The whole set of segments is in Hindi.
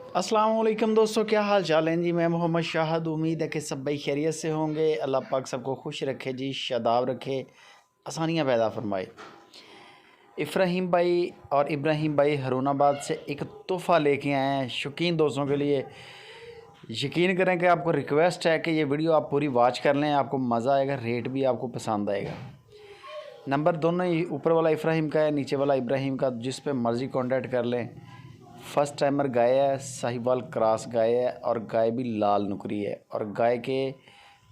अस्सलाम वालेकुम दोस्तों, क्या हाल चाल हैं जी। मैं मोहम्मद शाहद। उम्मीद है कि सब भाई खैरियत से होंगे। अल्लाह पाक सबको खुश रखे जी, शादाब रखे, आसानियाँ पैदा फरमाए। इब्राहिम भाई और इब्राहिम भाई हरूनाबाद से एक तोहफ़ा लेके आए हैं शौकीन दोस्तों के लिए। यकीन करें कि आपको रिक्वेस्ट है कि ये वीडियो आप पूरी वॉच कर लें, आपको मज़ा आएगा, रेट भी आपको पसंद आएगा। नंबर दोनों ही, ऊपर वाला इब्राहिम का है, नीचे वाला इब्राहिम का, जिस पे मर्ज़ी कांटेक्ट कर लें। फर्स्ट टाइमर गाय है, साहिवाल क्रॉस गाय है और गाय भी लाल नुकरी है। और गाय के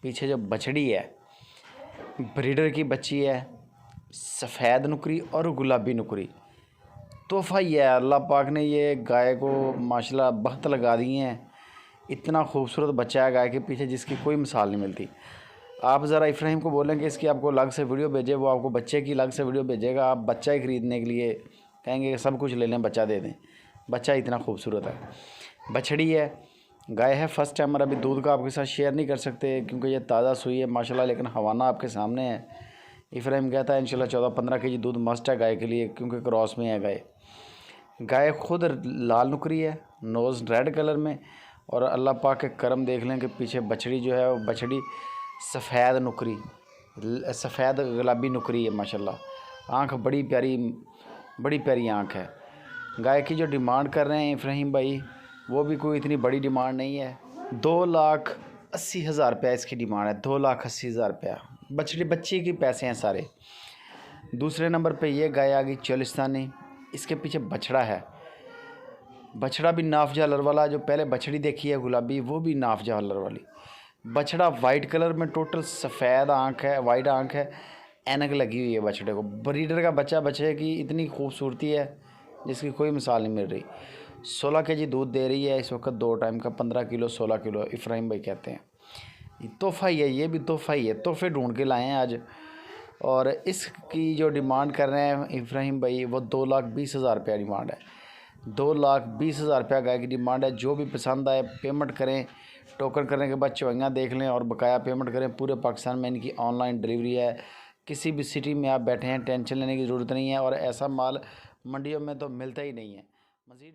पीछे जो बछड़ी है ब्रीडर की बच्ची है, सफ़ेद नुकरी और गुलाबी नुकरी। तोहफ़ा ही है, अल्लाह पाक ने ये गाय को माशाल्लाह बख्त लगा दिए हैं। इतना खूबसूरत बच्चा है गाय के पीछे जिसकी कोई मिसाल नहीं मिलती। आप ज़रा इब्राहिम को बोलें कि इसकी आपको अलग से वीडियो भेजे, वो आपको बच्चे की अलग से वीडियो भेजेगा। आप बच्चा ही ख़रीदने के लिए कहेंगे कि सब कुछ ले लें, बच्चा दे दें। बच्चा इतना खूबसूरत है, बछड़ी है, गाय है फर्स्ट टाइमर। अभी दूध का आपके साथ शेयर नहीं कर सकते क्योंकि ये ताज़ा सुई है माशाल्लाह, लेकिन हवाना आपके सामने है। इब्राहिम कहता है इंशाल्लाह 14-15 केजी दूध मस्ट है गाय के लिए, क्योंकि क्रॉस में है गाय। गाय खुद लाल नुकरी है, नोज़ रेड कलर में। और अल्लाह पाक के करम देख लें कि पीछे बछड़ी जो है वो बछड़ी सफ़ेद नुकरी, सफ़ेद गुलाबी नुकरी है माशाल्लाह। आँख बड़ी प्यारी आँख है। गाय की जो डिमांड कर रहे हैं इब्राहिम भाई, वो भी कोई इतनी बड़ी डिमांड नहीं है। 2,80,000 रुपया इसकी डिमांड है, 2,80,000 रुपया। बच्ची के पैसे हैं सारे। दूसरे नंबर पे ये गाय आ गई चोलिस्तानी। इसके पीछे बछड़ा है, बछड़ा भी नाफ झालर वाला। जो पहले बछड़ी देखी है गुलाबी, वो भी नाफ झालर वाली। बछड़ा वाइट कलर में, टोटल सफ़ेद आँख है, वाइट आँख है, ऐनक लगी हुई है बछड़े को। ब्रीडर का बच्चा बछड़े की इतनी खूबसूरती है जिसकी कोई मिसाल नहीं मिल रही। 16 केजी दूध दे रही है इस वक्त, 2 टाइम का, 15 किलो 16 किलो इब्राहिम भाई कहते हैं। तोहफ़ा ही है, ये भी तोहफ़ा ही है। तोहफ़े ढूंढ के लाए हैं आज। और इसकी जो डिमांड कर रहे हैं इब्राहिम भाई, वो 2,20,000 रुपया डिमांड है। 2,20,000 रुपया गाय की डिमांड है। जो भी पसंद आए पेमेंट करें, टोकन करने के बाद चवैयाँ देख लें और बकाया पेमेंट करें। पूरे पाकिस्तान में इनकी ऑनलाइन डिलीवरी है। किसी भी सिटी में आप बैठे हैं, टेंशन लेने की ज़रूरत नहीं है। और ऐसा माल मंडियों में तो मिलता ही नहीं है। मज़ीद